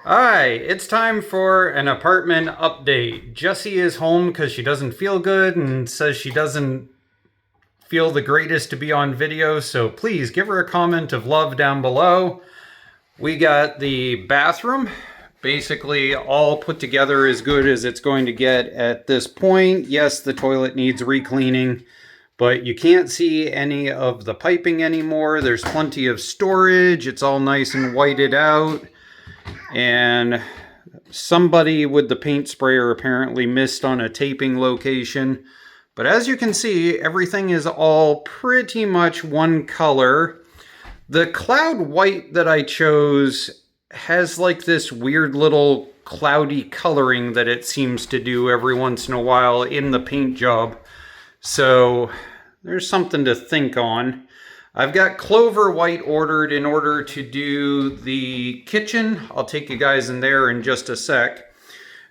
Hi, it's time for an apartment update. Jessie is home because she doesn't feel good and says she doesn't feel the greatest to be on video, so please give her a comment of love down below. We got the bathroom, basically all put together as good as it's going to get at this point. Yes, the toilet needs re-cleaning, but you can't see any of the piping anymore. There's plenty of storage. It's all nice and whited out. And somebody with the paint sprayer apparently missed on a taping location. But as you can see, everything is all pretty much one color. The cloud white that I chose has like this weird little cloudy coloring that it seems to do every once in a while in the paint job. So there's something to think on. I've got Clover white ordered in order to do the kitchen. I'll take you guys in there in just a sec.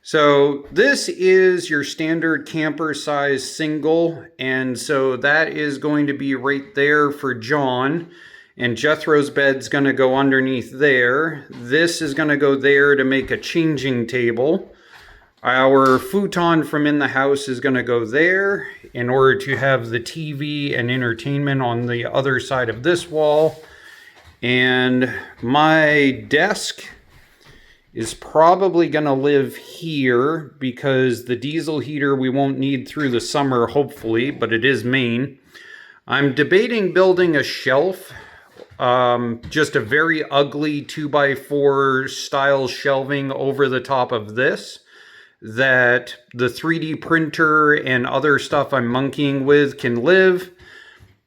So this is your standard camper size single, and so that is going to be right there for John. And Jethro's bed's going to go underneath there. This is going to go there to make a changing table. Our futon from in the house is going to go there in order to have the TV and entertainment on the other side of this wall. And my desk is probably going to live here because the diesel heater we won't need through the summer, hopefully, but it is Maine. I'm debating building a shelf, just a very ugly 2x4 style shelving over the top of this, that the 3D printer and other stuff I'm monkeying with can live.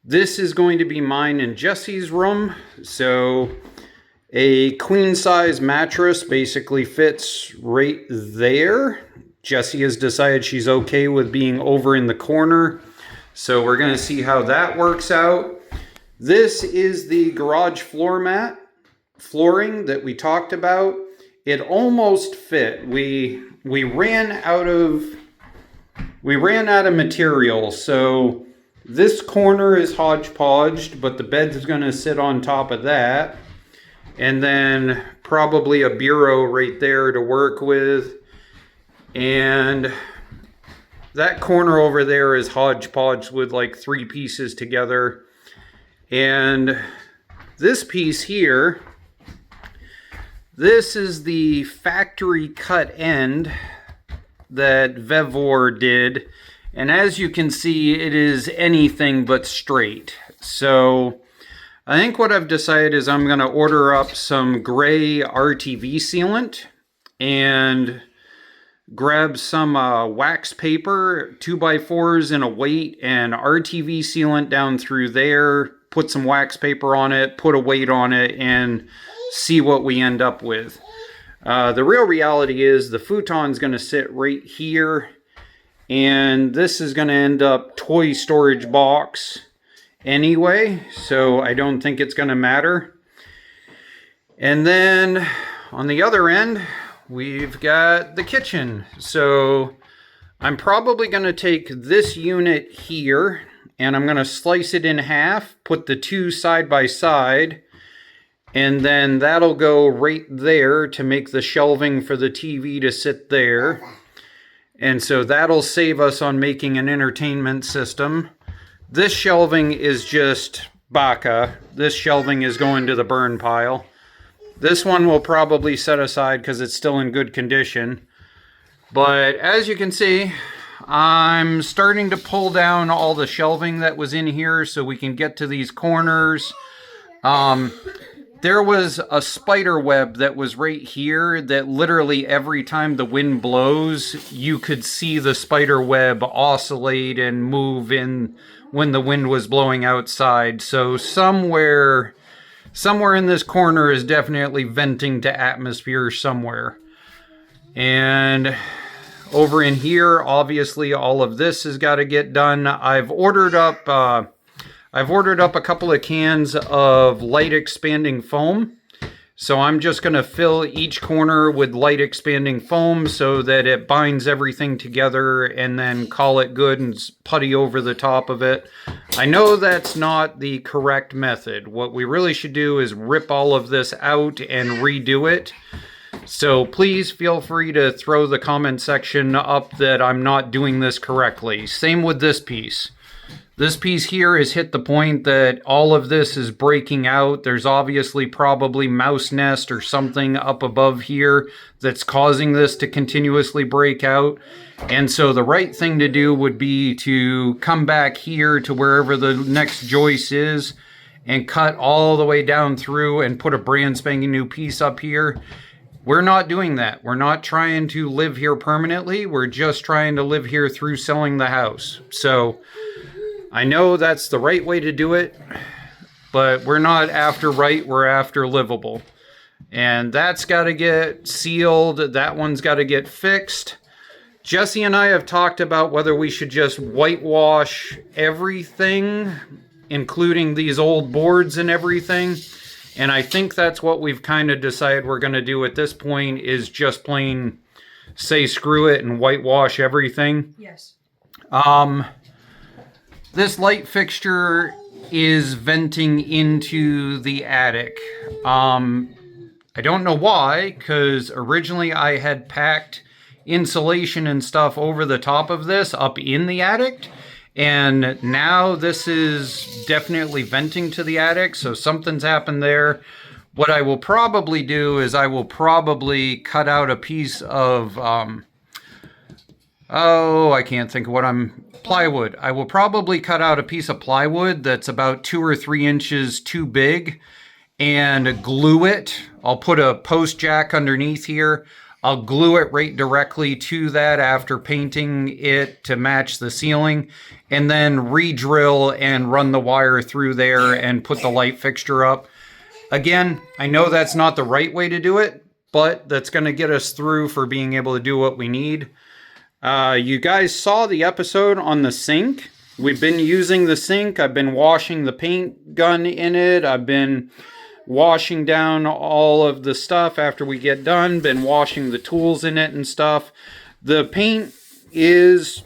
This is going to be mine and Jessie's room. So a queen size mattress basically fits right there. Jessie has decided she's okay with being over in the corner. So we're going to see how that works out. This is the garage flooring that we talked about. It almost fit. We ran out of material, so this corner is hodgepodged, but the bed is going to sit on top of that, and then probably a bureau right there to work with, and that corner over there is hodgepodge with like 3 pieces together, and this piece here, this is the factory cut end that VEVOR did. And as you can see, it is anything but straight. So I think what I've decided is I'm going to order up some gray RTV sealant and grab some wax paper, 2x4s in a weight, and RTV sealant down through there, put some wax paper on it, put a weight on it, and see what we end up with. The real reality is the futon's going to sit right here, and this is going to end up toy storage box anyway, so I don't think it's going to matter. And then on the other end, we've got the kitchen. So I'm probably going to take this unit here, and I'm going to slice it in half, put the 2 side by side, and then that'll go right there to make the shelving for the TV to sit there. And so that'll save us on making an entertainment system. This shelving is just baka. This shelving is going to the burn pile. This one will probably set aside because it's still in good condition. But as you can see, I'm starting to pull down all the shelving that was in here so we can get to these corners. There was a spider web that was right here that literally every time the wind blows, you could see the spider web oscillate and move in when the wind was blowing outside. So somewhere in this corner is definitely venting to atmosphere somewhere. And over in here, obviously all of this has got to get done. I've ordered up a couple of cans of light expanding foam. So I'm just going to fill each corner with light expanding foam so that it binds everything together, and then call it good and putty over the top of it. I know that's not the correct method. What we really should do is rip all of this out and redo it. So please feel free to throw the comment section up that I'm not doing this correctly. Same with this piece. This piece here has hit the point that all of this is breaking out. There's obviously probably mouse nest or something up above here that's causing this to continuously break out. And so the right thing to do would be to come back here to wherever the next joist is and cut all the way down through and put a brand spanking new piece up here. We're not doing that. We're not trying to live here permanently. We're just trying to live here through selling the house. So I know that's the right way to do it, but we're not after right, we're after livable. And that's got to get sealed. That one's got to get fixed. Jesse and I have talked about whether we should just whitewash everything, including these old boards and everything. And I think that's what we've kind of decided we're going to do at this point, is just plain say screw it and whitewash everything. Yes. This light fixture is venting into the attic. I don't know why, because originally I had packed insulation and stuff over the top of this up in the attic, and now this is definitely venting to the attic, so something's happened there. What I will probably do is I will probably cut out a piece of, I can't think of what plywood. I will probably cut out a piece of plywood that's about 2 or 3 inches too big and glue it. I'll put a post jack underneath here. I'll glue it right directly to that after painting it to match the ceiling, and then re-drill and run the wire through there and put the light fixture up. Again, I know that's not the right way to do it, but that's going to get us through for being able to do what we need. You guys saw the episode on the sink. We've been using the sink. I've been washing the paint gun in it. I've been washing down all of the stuff after we get done. Been washing the tools in it and stuff. The paint is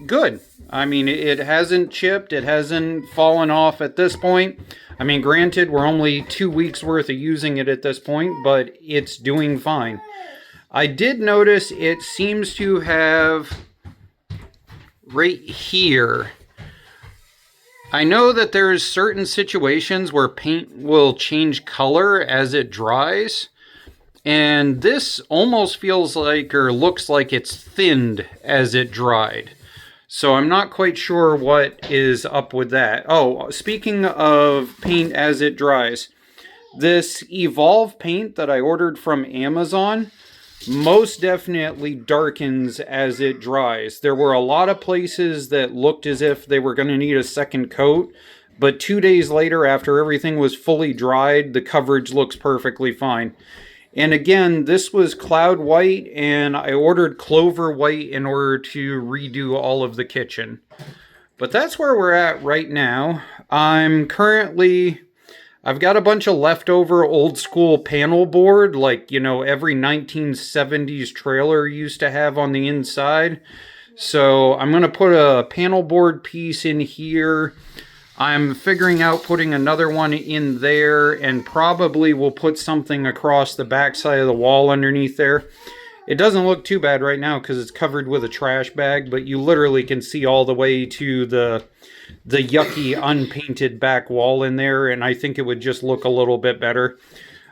good. I mean, it hasn't chipped. It hasn't fallen off at this point. I mean, granted, we're only 2 weeks worth of using it at this point, but it's doing fine. I did notice it seems to have right here. I know that there's certain situations where paint will change color as it dries, and this almost feels like or looks like it's thinned as it dried. So I'm not quite sure what is up with that. Oh, speaking of paint as it dries, this Evolve paint that I ordered from Amazon most definitely darkens as it dries. There were a lot of places that looked as if they were going to need a second coat, but 2 days later, after everything was fully dried, the coverage looks perfectly fine. And again, this was Cloud White, and I ordered Clover White in order to redo all of the kitchen. But that's where we're at right now. I've got a bunch of leftover old school panel board, like, you know, every 1970s trailer used to have on the inside. So I'm going to put a panel board piece in here. I'm figuring out putting another one in there, and probably we'll put something across the back side of the wall underneath there. It doesn't look too bad right now because it's covered with a trash bag, but you literally can see all the way to the yucky unpainted back wall in there, and I think it would just look a little bit better.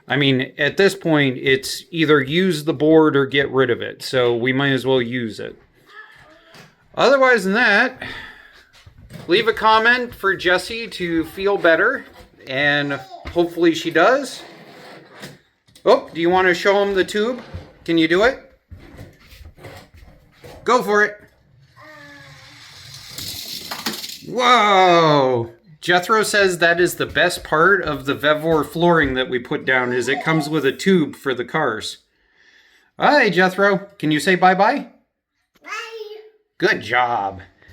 I mean, at this point, it's either use the board or get rid of it, so we might as well use it. Otherwise than that, leave a comment for Jessie to feel better, and hopefully she does. Oh, do you want to show him the tube? Can you do it? Go for it. Whoa! Jethro says that is the best part of the VEVOR flooring that we put down, is it comes with a tube for the cars. Hi, Jethro. Can you say bye-bye? Bye. Good job.